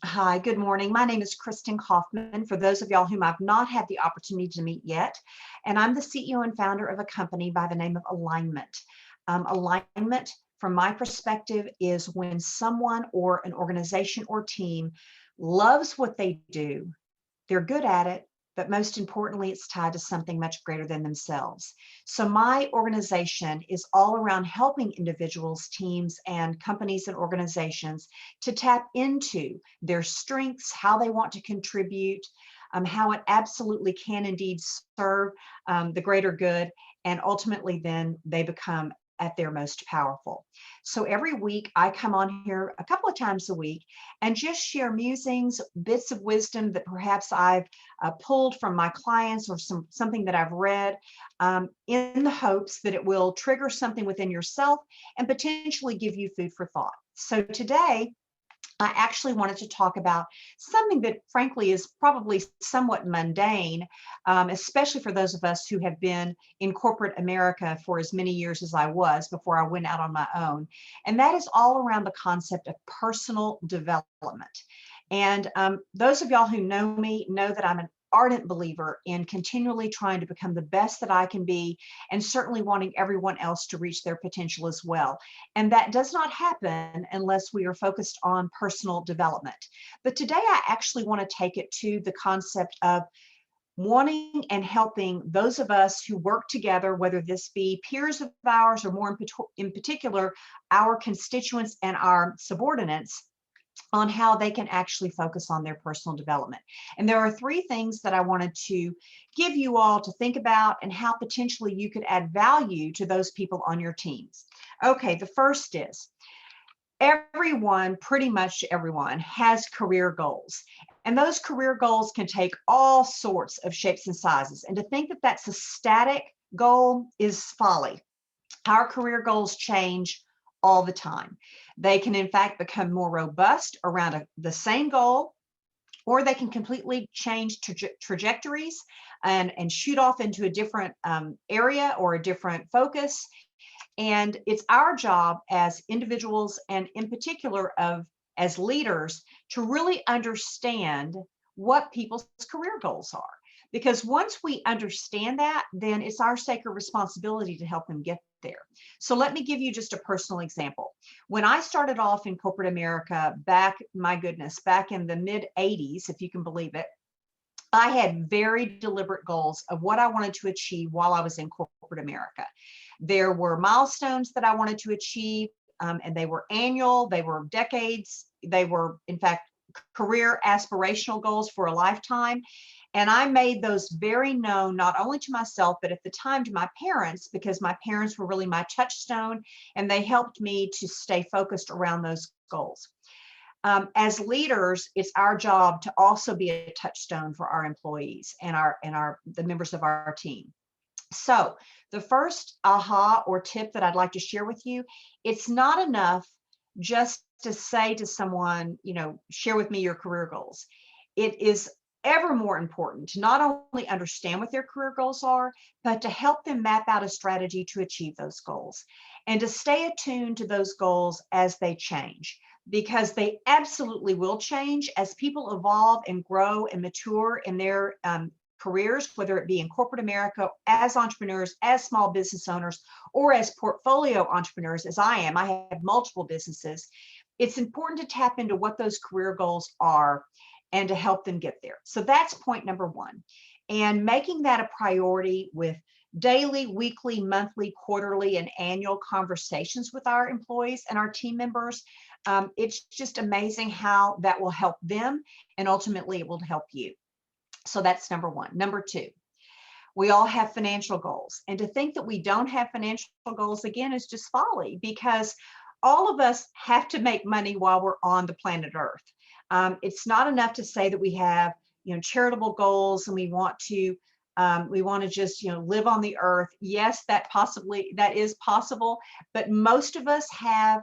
Hi, good morning. My name is Kristin Kaufman, for those of y'all whom I've not had the opportunity to meet yet. And I'm the CEO and founder of a company by the name of Alignment. Alignment, from my perspective, is when someone or an organization or team loves what they do, they're good at it, but most importantly, it's tied to something much greater than themselves. So, my organization is all around helping individuals, teams, and companies and organizations to tap into their strengths, how they want to contribute, how it absolutely can indeed serve the greater good, and ultimately, then they become at their most powerful. So every week I come on here a couple of times a week and just share musings, bits of wisdom that perhaps I've pulled from my clients or something that I've read, in the hopes that it will trigger something within yourself and potentially give you food for thought. So today, I actually wanted to talk about something that, frankly, is probably somewhat mundane, especially for those of us who have been in corporate America for as many years as I was before I went out on my own. And that is all around the concept of personal development. And those of y'all who know me know that I'm an ardent believer in continually trying to become the best that I can be, and certainly wanting everyone else to reach their potential as well. And that does not happen unless we are focused on personal development. But today, I actually want to take it to the concept of wanting and helping those of us who work together, whether this be peers of ours or more in particular, our constituents and our subordinates, on how they can actually focus on their personal development. And there are three things that I wanted to give you all to think about and how potentially you could add value to those people on your teams. Okay, the first is everyone, pretty much everyone, has career goals. And those career goals can take all sorts of shapes and sizes. And to think that that's a static goal is folly. Our career goals change all the time. They can, in fact, become more robust around the same goal, or they can completely change trajectories and shoot off into a different area or a different focus. And it's our job as individuals, and in particular of as leaders, to really understand what people's career goals are. Because once we understand that, then it's our sacred responsibility to help them get there. So let me give you just a personal example. When I started off in corporate America back, my goodness, back in the mid 80s, if you can believe it, I had very deliberate goals of what I wanted to achieve while I was in corporate America. There were milestones that I wanted to achieve, and they were annual, they were decades, they were, in fact, career aspirational goals for a lifetime. And I made those very known, not only to myself, but at the time to my parents, because my parents were really my touchstone and they helped me to stay focused around those goals. As leaders, it's our job to also be a touchstone for our employees and our the members of our team. So the first aha or tip that I'd like to share with you, it's not enough just to say to someone, share with me your career goals. It is ever more important to not only understand what their career goals are, but to help them map out a strategy to achieve those goals and to stay attuned to those goals as they change, because they absolutely will change as people evolve and grow and mature in their careers, whether it be in corporate America, as entrepreneurs, as small business owners, or as portfolio entrepreneurs, as I am. I have multiple businesses. It's important to tap into what those career goals are and to help them get there. So that's point number one. And making that a priority with daily, weekly, monthly, quarterly, and annual conversations with our employees and our team members. It's just amazing how that will help them, and ultimately it will help you. So that's number one. Number two, we all have financial goals. And to think that we don't have financial goals, again, is just folly, because all of us have to make money while we're on the planet Earth. It's not enough to say that we have, charitable goals and we want to just, live on the earth. Yes, that is possible, but most of us have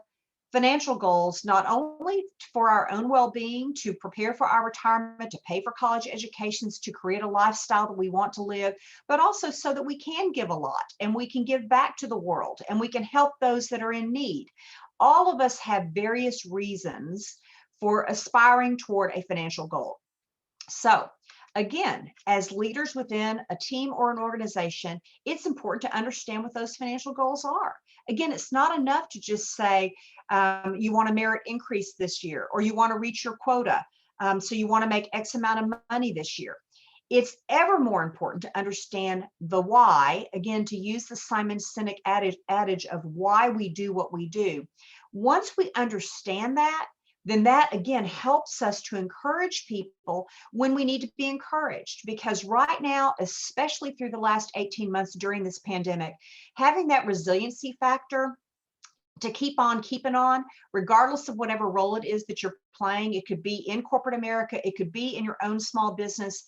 financial goals, not only for our own well-being, to prepare for our retirement, to pay for college educations, to create a lifestyle that we want to live, but also so that we can give a lot and we can give back to the world and we can help those that are in need. All of us have various reasons for aspiring toward a financial goal. So again, as leaders within a team or an organization, it's important to understand what those financial goals are. Again, it's not enough to just say you want a merit increase this year, or you want to reach your quota. So you want to make X amount of money this year. It's ever more important to understand the why, again, to use the Simon Sinek adage of why we do what we do. Once we understand that, then that again helps us to encourage people when we need to be encouraged. Because right now, especially through the last 18 months during this pandemic, having that resiliency factor to keep on keeping on, regardless of whatever role it is that you're playing. It could be in corporate America, it could be in your own small business,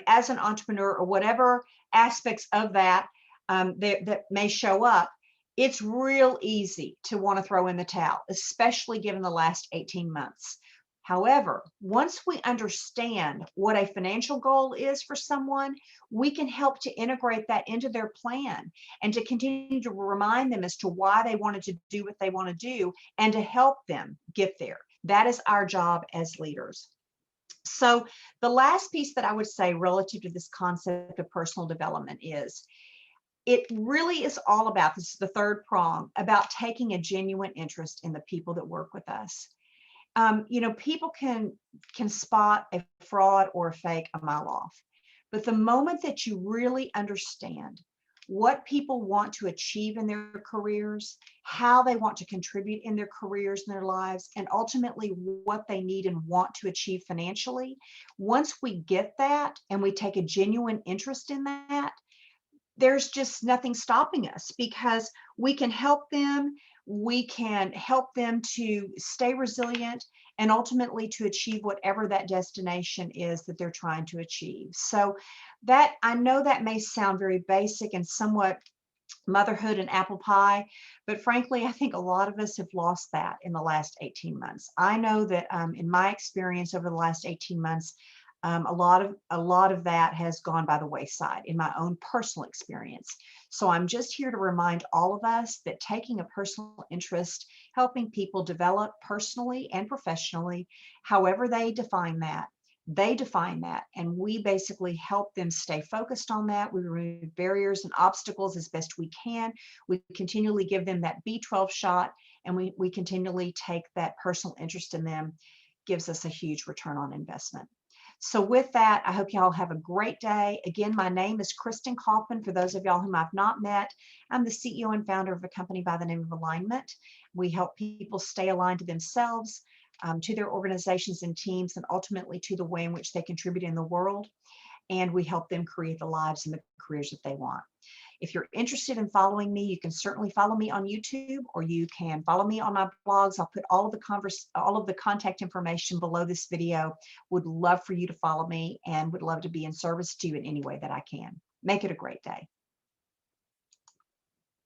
as an entrepreneur, or whatever aspects of that that may show up. It's real easy to want to throw in the towel, especially given the last 18 months. However, once we understand what a financial goal is for someone, we can help to integrate that into their plan and to continue to remind them as to why they wanted to do what they want to do and to help them get there. That is our job as leaders. So the last piece that I would say relative to this concept of personal development is, it really is all about, this is the third prong, about taking a genuine interest in the people that work with us. People can spot a fraud or a fake a mile off, but the moment that you really understand what people want to achieve in their careers, how they want to contribute in their careers and their lives, and ultimately what they need and want to achieve financially, once we get that and we take a genuine interest in that, there's just nothing stopping us, because we can help them to stay resilient and ultimately to achieve whatever that destination is that they're trying to achieve. So that, I know that may sound very basic and somewhat motherhood and apple pie, but frankly, I think a lot of us have lost that in the last 18 months. I know that in my experience over the last 18 months, a lot of that has gone by the wayside in my own personal experience. So I'm just here to remind all of us that taking a personal interest, helping people develop personally and professionally, however they define that, and we basically help them stay focused on that. We remove barriers and obstacles as best we can. We continually give them that B12 shot, and we continually take that personal interest in them. Gives us a huge return on investment. So with that, I hope y'all have a great day. Again, my name is Kristin Kaufman. For those of y'all whom I've not met, I'm the CEO and founder of a company by the name of Alignment. We help people stay aligned to themselves, to their organizations and teams, and ultimately to the way in which they contribute in the world. And we help them create the lives and the careers that they want. If you're interested in following me, you can certainly follow me on YouTube, or you can follow me on my blogs. I'll put all of the contact information below this video. Would love for you to follow me and would love to be in service to you in any way that I can. Make it a great day.